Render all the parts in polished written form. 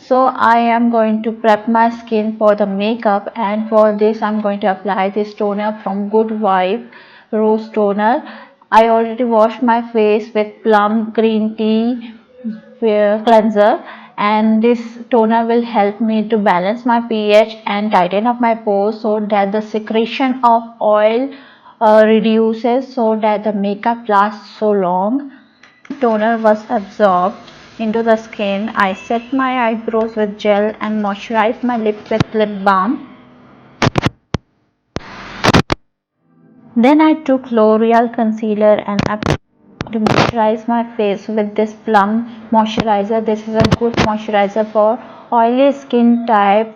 So I am going to prep my skin for the makeup, and for this I'm going to apply this toner from Good Vibe Rose Toner. I already washed my face with plum green tea cleanser, and this toner will help me to balance my pH and tighten up my pores so that the secretion of oil reduces, so that the makeup lasts so long. Toner was absorbed into the skin. I set my eyebrows with gel and moisturized my lips with lip balm. Then I took L'Oreal concealer and applied to moisturize my face with this plum moisturizer. This is a good moisturizer for oily skin type.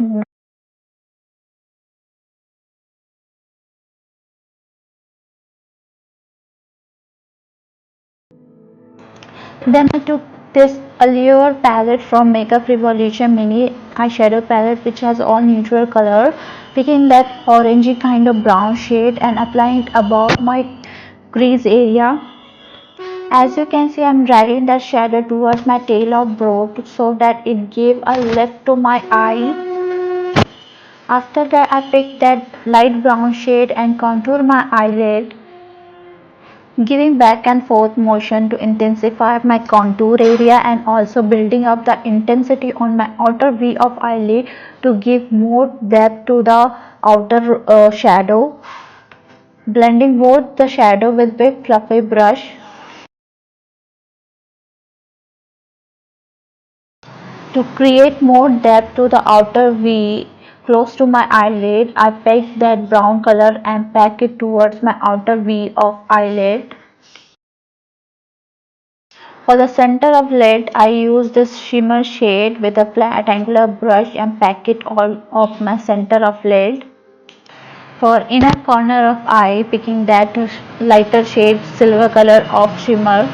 Then I took this Allure palette from Makeup Revolution mini eyeshadow palette, which has all neutral color, picking that orangey kind of brown shade and applying it above my crease area. As you can see, I'm dragging that shadow towards my tail of brow so that it gave a lift to my eye. After that, I picked that light brown shade and contour my eyelid, giving back and forth motion to intensify my contour area and also building up the intensity on my outer V of eyelid to give more depth to the outer shadow. Blending both the shadow with big fluffy brush. To create more depth to the outer V close to my eyelid, I picked that brown color and pack it towards my outer V of eyelid. For the center of lid, I use this shimmer shade with a flat angular brush and pack it all of my center of lid. For inner corner of eye, picking that lighter shade silver color of shimmer.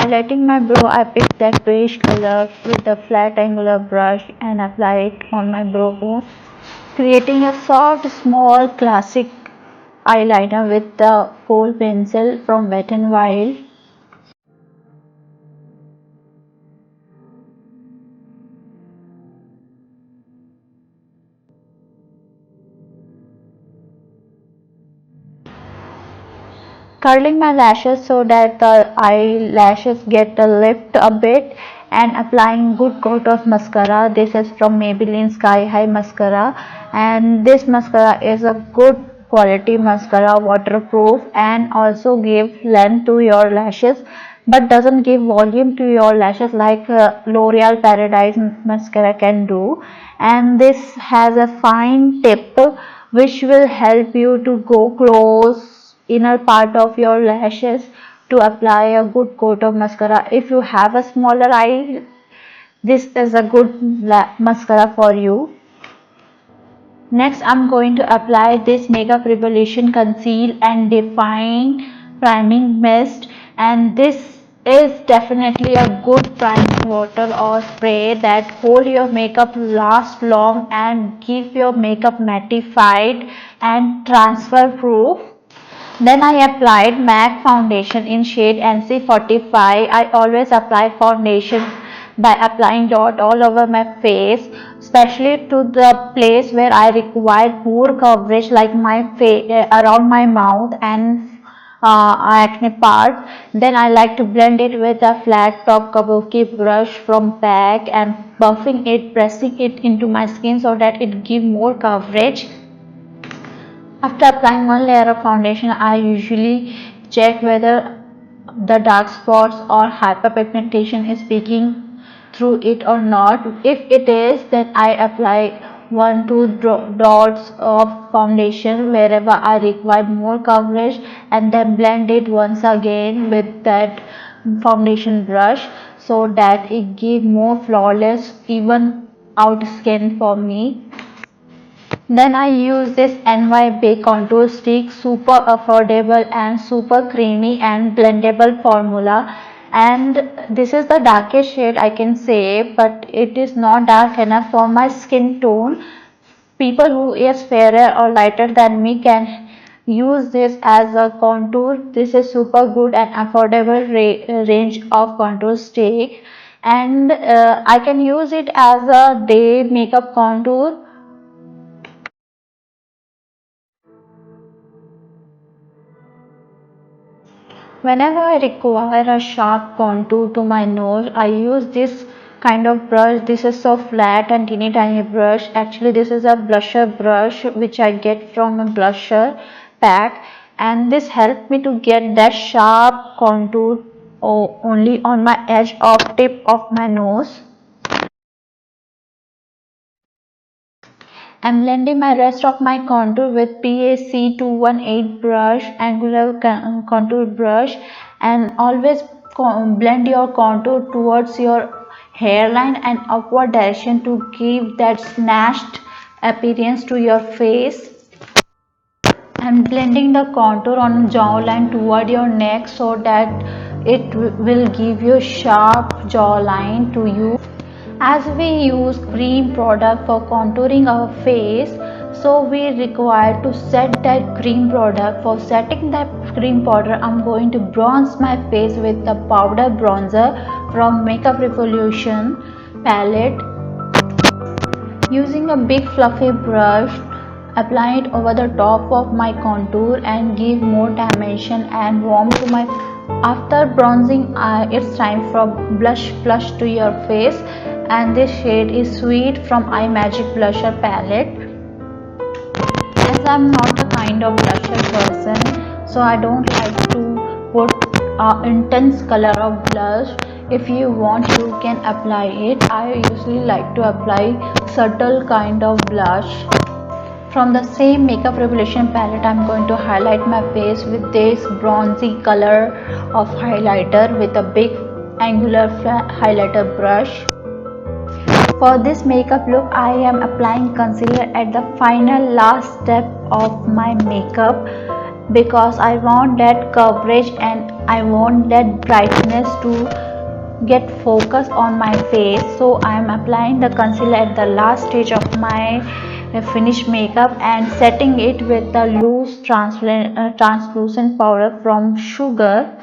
Highlighting my brow, I picked that beige color with a flat angular brush and apply it on my brow bone, creating a soft, small, classic eyeliner with the kohl pencil from Wet n Wild. Curling my lashes so that the eyelashes get a lift a bit, and applying good coat of mascara. This is from Maybelline Sky High Mascara, and this mascara is a good quality mascara, waterproof, and also gives length to your lashes but doesn't give volume to your lashes like L'Oreal Paradise mascara can do. And this has a fine tip which will help you to go close inner part of your lashes to apply a good coat of mascara. If you have a smaller eye, this is a good mascara for you. Next, I'm going to apply this Makeup Revolution Conceal and Define Priming Mist, and this is definitely a good priming water or spray that hold your makeup last long and keep your makeup mattified and transfer proof. Then I applied MAC foundation in shade NC45. I always apply foundation by applying dot all over my face, especially to the place where I require more coverage like my face, around my mouth and acne part. Then I like to blend it with a flat top kabuki brush from PAC and buffing it, pressing it into my skin so that it gives more coverage. After applying one layer of foundation, I usually check whether the dark spots or hyperpigmentation is peeking through it or not. If it is, then I apply 1-2 dots of foundation wherever I require more coverage, and then blend it once again with that foundation brush so that it gives more flawless even out skin for me. Then I use this NYB contour stick, super affordable and super creamy and blendable formula, and this is the darkest shade I can say, but it is not dark enough for my skin tone. People who is fairer or lighter than me can use this as a contour. This is super good and affordable range of contour stick. and I can use it as a day makeup contour. Whenever I require a sharp contour to my nose, I use this kind of brush. This is so flat and teeny tiny brush. Actually, this is a blusher brush which I get from a blusher pack, and this helped me to get that sharp contour only on my edge of tip of my nose. I'm blending my rest of my contour with PAC 218 brush, angular contour brush, and always blend your contour towards your hairline and upward direction to give that snatched appearance to your face. I'm blending the contour on jawline toward your neck so that it will give you sharp jawline to you. As we use cream product for contouring our face, so we require to set that cream product. For setting that cream powder, I'm going to bronze my face with the powder bronzer from Makeup Revolution palette. Using a big fluffy brush, apply it over the top of my contour and give more dimension and warmth to my. After bronzing, it's time for blush flush to your face, and this shade is Sweet from IMAGIC blusher palette. As I'm not a kind of blusher person, so I don't like to put intense color of blush. If you want, you can apply it. I usually like to apply subtle kind of blush. From the same Makeup Revolution palette, I'm going to highlight my face with this bronzy color of highlighter with a big angular highlighter brush. For this makeup look, I am applying concealer at the final last step of my makeup because I want that coverage and I want that brightness to get focus on my face. So I am applying the concealer at the last stage of my finished makeup and setting it with the loose translucent powder from Sugar.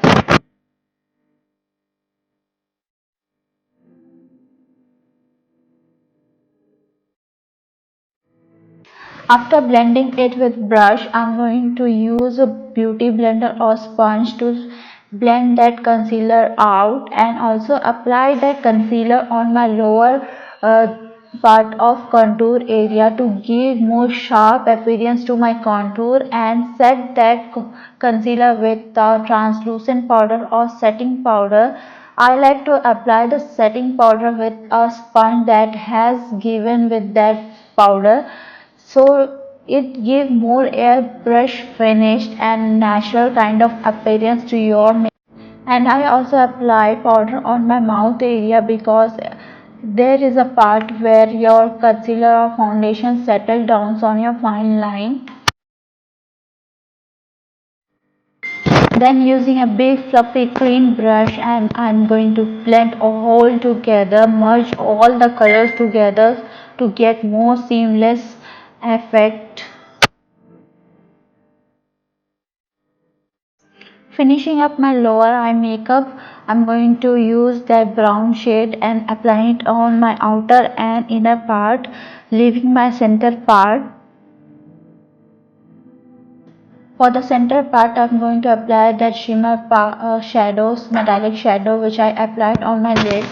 After blending it with brush, I'm going to use a beauty blender or sponge to blend that concealer out and also apply that concealer on my lower part of contour area to give more sharp appearance to my contour and set that concealer with the translucent powder or setting powder. I like to apply the setting powder with a sponge that has given with that powder, so it gives more airbrush finish and natural kind of appearance to your makeup. And I also apply powder on my mouth area because there is a part where your concealer or foundation settle down on your fine line. Then using a big fluffy clean brush, and I'm going to blend all together, merge all the colors together to get more seamless effect. Finishing up my lower eye makeup, I'm going to use that brown shade and apply it on my outer and inner part, leaving my center part. For the center part, I'm going to apply that shimmer shadows, metallic shadow, which I applied on my lid.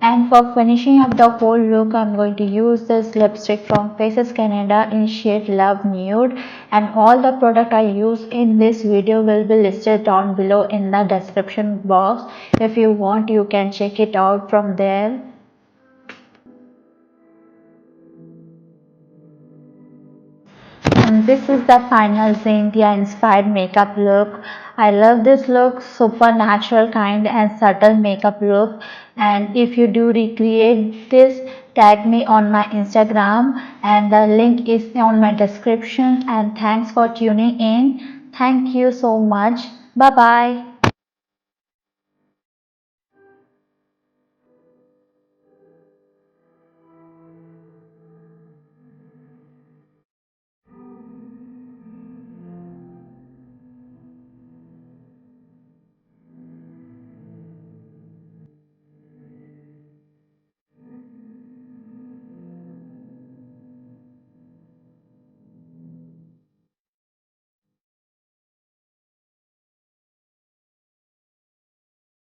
And for finishing up the whole look, I'm going to use this lipstick from Faces Canada in shade Love Nude, and all the product I use in this video will be listed down below in the description box. If you want, you can check it out from there. And this is the final Zendaya inspired makeup look. I love this look, super natural kind and subtle makeup look. And if you do recreate this, tag me on my Instagram and the link is on my description. And thanks for tuning in. Thank you so much. Bye bye.